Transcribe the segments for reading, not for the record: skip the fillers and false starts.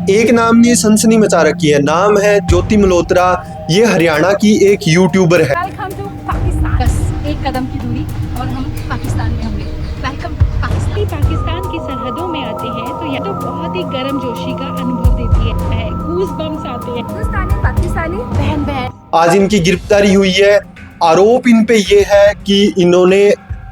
एक नाम ने सनसनी मचा रखी है, नाम है ज्योति मल्होत्रा। ये हरियाणा की एक यूट्यूबर है। Welcome to Pakistan. बस एक कदम की दूरी और हम पाकिस्तान में होंगे। वेलकम पाकिस्तान। पाकिस्तान की सरहदों में आते हैं तो यह तो बहुत ही गर्मजोशी का अनुभव देती है, गूज़ बम्स आते हैं। हिंदुस्तानी पाकिस्तानी बहन बहन। आज इनकी गिरफ्तारी हुई है। आरोप इन पे ये है कि इन्होंने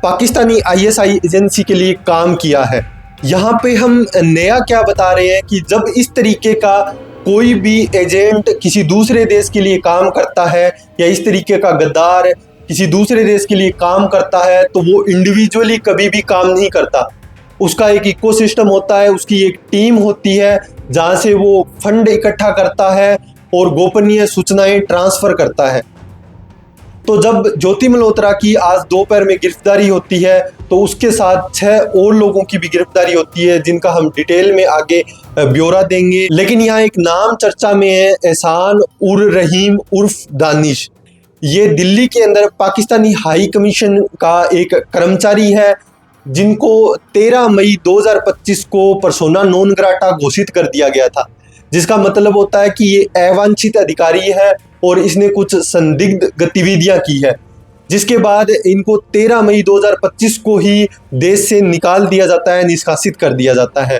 पाकिस्तानी आईएसआई एजेंसी के लिए काम किया है। यहाँ पे हम नया क्या बता रहे हैं कि जब इस तरीके का कोई भी एजेंट किसी दूसरे देश के लिए काम करता है या इस तरीके का गद्दार किसी दूसरे देश के लिए काम करता है तो वो इंडिविजुअली कभी भी काम नहीं करता। उसका एक इकोसिस्टम होता है, उसकी एक टीम होती है जहाँ से वो फंड इकट्ठा करता है और गोपनीय सूचनाएं ट्रांसफ़र करता है। तो जब ज्योति मल्होत्रा की आज दोपहर में गिरफ्तारी होती है तो उसके साथ 6 और लोगों की भी गिरफ्तारी होती है, जिनका हम डिटेल में आगे ब्यौरा देंगे। लेकिन यहाँ एक नाम चर्चा में है, एहसान उर रहीम उर्फ दानिश। ये दिल्ली के अंदर पाकिस्तानी हाई कमीशन का एक कर्मचारी है, जिनको 13 मई 2025 को पर्सोना नॉन ग्राटा घोषित कर दिया गया था, जिसका मतलब होता है कि ये अवांछित अधिकारी है और इसने कुछ संदिग्ध गतिविधियां की है, जिसके बाद इनको 13 मई 2025 को ही देश से निकाल दिया जाता है, निष्कासित कर दिया जाता है।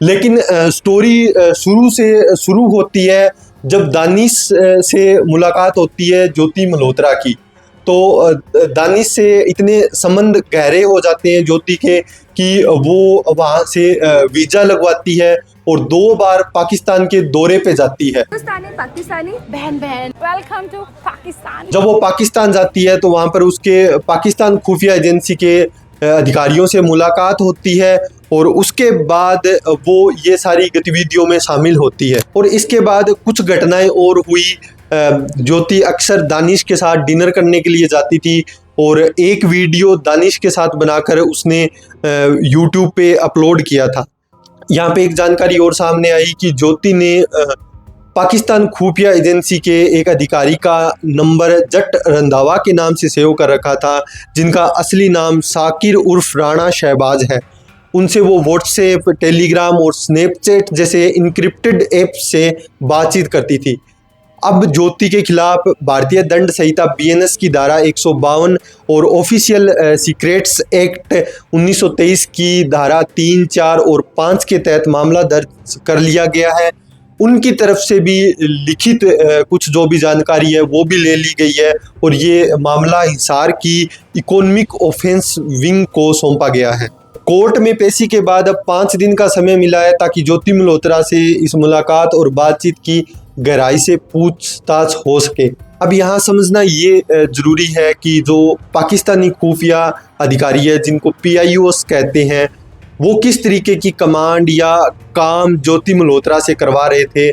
लेकिन स्टोरी शुरू होती है जब दानिश से मुलाकात होती है ज्योति मल्होत्रा की। तो दानिश से इतने संबंध गहरे हो जाते हैं ज्योति के कि वो वहाँ से वीज़ा लगवाती है और 2 बार पाकिस्तान के दौरे पे जाती है। हिंदुस्तानी पाकिस्तानी बहन बहन। Welcome to Pakistan. जब वो पाकिस्तान जाती है तो वहाँ पर उसके पाकिस्तान खुफिया एजेंसी के अधिकारियों से मुलाकात होती है और उसके बाद वो ये सारी गतिविधियों में शामिल होती है। और इसके बाद कुछ घटनाएं और हुई। ज्योति अक्सर दानिश के साथ डिनर करने के लिए जाती थी और एक वीडियो दानिश के साथ बनाकर उसने यूट्यूब पे अपलोड किया था। यहाँ पे एक जानकारी और सामने आई कि ज्योति ने पाकिस्तान खुफिया एजेंसी के एक अधिकारी का नंबर जट रंधावा के नाम से सेव कर रखा था, जिनका असली नाम साकिर उर्फ राणा शहबाज है। उनसे वो व्हाट्सएप, टेलीग्राम और स्नैपचैट जैसे इनक्रिप्टेड ऐप से बातचीत करती थी। अब ज्योति के खिलाफ भारतीय दंड संहिता बीएनएस की धारा 152 और ऑफिशियल सीक्रेट्स एक्ट 1923 की धारा 3, 4 और 5 के तहत मामला दर्ज कर लिया गया है। उनकी तरफ से भी लिखित कुछ जो भी जानकारी है वो भी ले ली गई है और ये मामला हिसार की इकोनॉमिक ऑफेंस विंग को सौंपा गया है। कोर्ट में पेशी के बाद अब 5 दिन का समय मिला है ताकि ज्योति मल्होत्रा से इस मुलाकात और बातचीत की गहराई से पूछताछ हो सके। अब यहाँ समझना ये जरूरी है कि जो पाकिस्तानी खुफिया अधिकारी है, जिनको PIOs कहते हैं, वो किस तरीके की कमांड या काम ज्योति मल्होत्रा से करवा रहे थे।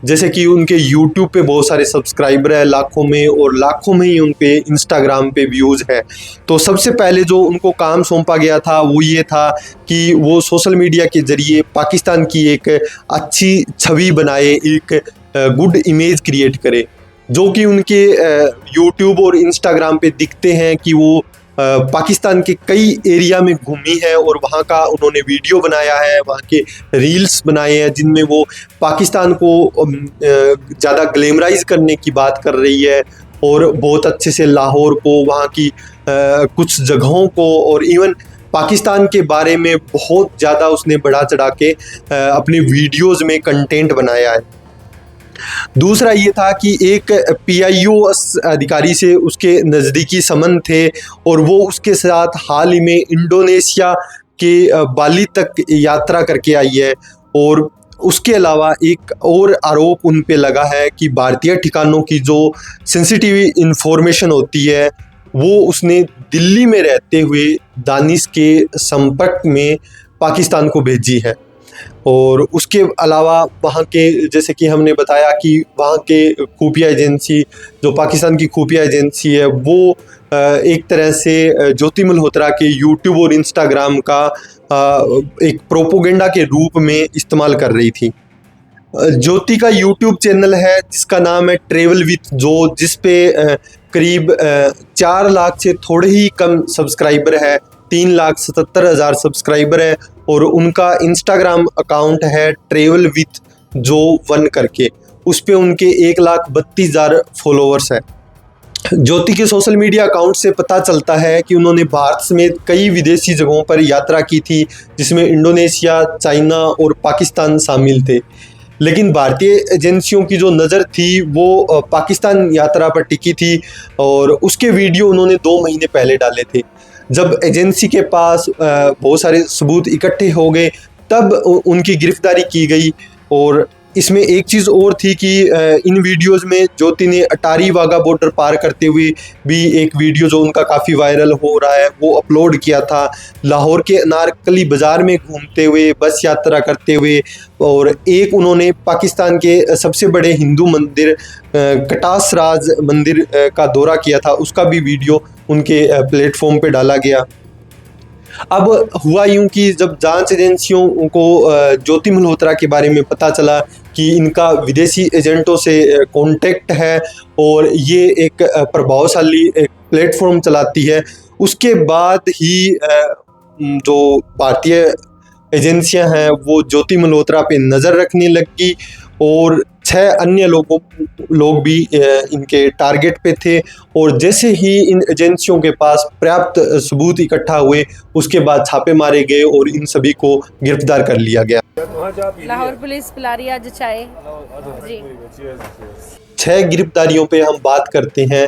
जैसे कि उनके YouTube पे बहुत सारे सब्सक्राइबर है, लाखों में, और लाखों में ही उन पे इंस्टाग्राम पे व्यूज़ है। तो सबसे पहले जो उनको काम सौंपा गया था वो ये था कि वो सोशल मीडिया के ज़रिए पाकिस्तान की एक अच्छी छवि बनाए, एक गुड इमेज क्रिएट करे, जो कि उनके YouTube और इंस्टाग्राम पे दिखते हैं कि वो पाकिस्तान के कई एरिया में घूमी है और वहाँ का उन्होंने वीडियो बनाया है, वहाँ के रील्स बनाए हैं जिनमें वो पाकिस्तान को ज़्यादा ग्लैमराइज करने की बात कर रही है और बहुत अच्छे से लाहौर को, वहाँ की कुछ जगहों को और इवन पाकिस्तान के बारे में बहुत ज़्यादा उसने बढ़ा चढ़ा के अपने वीडियोज़ में कंटेंट बनाया है। दूसरा ये था कि एक PIOs अधिकारी से उसके नज़दीकी संबंध थे और वो उसके साथ हाल ही में इंडोनेशिया के बाली तक यात्रा करके आई है। और उसके अलावा एक और आरोप उन पे लगा है कि भारतीय ठिकानों की जो सेंसिटिव इंफॉर्मेशन होती है वो उसने दिल्ली में रहते हुए दानिश के संपर्क में पाकिस्तान को भेजी है। और उसके अलावा वहाँ के, जैसे कि हमने बताया कि वहाँ के खुफिया एजेंसी, जो पाकिस्तान की खुफिया एजेंसी है, वो एक तरह से ज्योति मल्होत्रा के YouTube और इंस्टाग्राम का एक प्रोपोगेंडा के रूप में इस्तेमाल कर रही थी। ज्योति का YouTube चैनल है जिसका नाम है ट्रेवल विथ जो, जिस पे करीब 4 लाख से थोड़े ही कम सब्सक्राइबर है, 3,77,000 सब्सक्राइबर है। और उनका इंस्टाग्राम अकाउंट है ट्रेवल विथ जो वन करके, उस पे उनके 1,32,000 फॉलोअर्स है। ज्योति के सोशल मीडिया अकाउंट से पता चलता है कि उन्होंने भारत समेत कई विदेशी जगहों पर यात्रा की थी, जिसमें इंडोनेशिया, चाइना और पाकिस्तान शामिल थे। लेकिन भारतीय एजेंसियों की जो नज़र थी वो पाकिस्तान यात्रा पर टिकी थी और उसके वीडियो उन्होंने 2 महीने पहले डाले थे। जब एजेंसी के पास बहुत सारे सबूत इकट्ठे हो गए तब उनकी गिरफ्तारी की गई। और इसमें एक चीज़ और थी कि इन वीडियोस में ज्योति ने अटारी वाघा बॉर्डर पार करते हुए भी एक वीडियो जो उनका काफ़ी वायरल हो रहा है वो अपलोड किया था। लाहौर के अनारकली बाज़ार में घूमते हुए, बस यात्रा करते हुए, और एक उन्होंने पाकिस्तान के सबसे बड़े हिंदू मंदिर कटास राज मंदिर का दौरा किया था, उसका भी वीडियो उनके प्लेटफॉर्म पे डाला गया। अब हुआ यूं कि जब जांच एजेंसियों को ज्योति मल्होत्रा के बारे में पता चला कि इनका विदेशी एजेंटों से कांटेक्ट है और ये एक प्रभावशाली एक प्लेटफॉर्म चलाती है, उसके बाद ही जो भारतीय एजेंसियां हैं वो ज्योति मल्होत्रा पे नज़र रखने लगी और 6 अन्य लोग भी इनके टारगेट पे थे। और जैसे ही इन एजेंसियों के पास पर्याप्त सबूत इकट्ठा हुए उसके बाद छापे मारे गए और इन सभी को गिरफ्तार कर लिया गया। लाहौर पुलिस पिला रही है आज चाय जी। 6 गिरफ्तारियों पे हम बात करते हैं।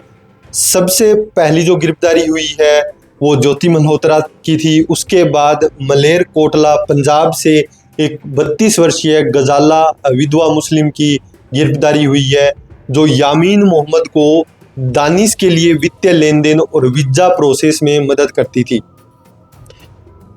सबसे पहली जो गिरफ्तारी हुई है वो ज्योति मल्होत्रा की थी। उसके बाद मलेर कोटला पंजाब से एक 32 वर्षीय गजाला विधवा मुस्लिम की गिरफ्तारी हुई है, जो यामीन मोहम्मद को दानिश के लिए वित्तीय लेन देन और वीजा प्रोसेस में मदद करती थी।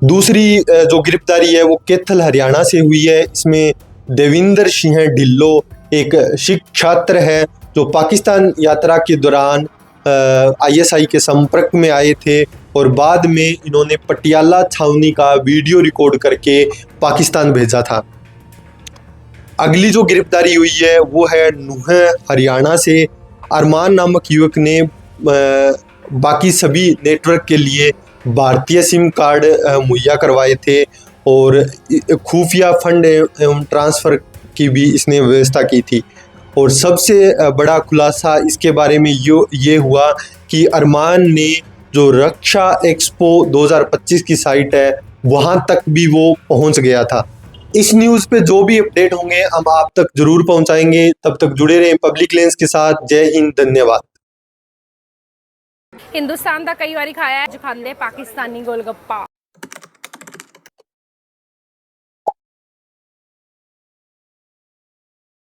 दूसरी जो गिरफ्तारी है वो कैथल हरियाणा से हुई है। इसमें देविंदर सिंह ढिल्लो एक सिख छात्र है जो पाकिस्तान यात्रा के दौरान ISI के संपर्क में आए थे और बाद में इन्होंने पटियाला छावनी का वीडियो रिकॉर्ड करके पाकिस्तान भेजा था। अगली जो गिरफ्तारी हुई है वो है नूह हरियाणा से। अरमान नामक युवक ने बाकी सभी नेटवर्क के लिए भारतीय सिम कार्ड मुहैया करवाए थे और खुफिया फंड एवं ट्रांसफ़र की भी इसने व्यवस्था की थी। और सबसे बड़ा खुलासा इसके बारे में ये हुआ कि अरमान ने जो रक्षा एक्सपो 2025 की साइट है वहाँ तक भी वो पहुँच गया था। इस न्यूज़ पे जो भी अपडेट होंगे हम आप तक जरूर पहुँचाएंगे। तब तक जुड़े रहें पब्लिक लेंस के साथ। जय हिंद, धन्यवाद। हिंदुस्तान का कई बार खाया है, जो खाते पाकिस्तानी गोलगप्पा।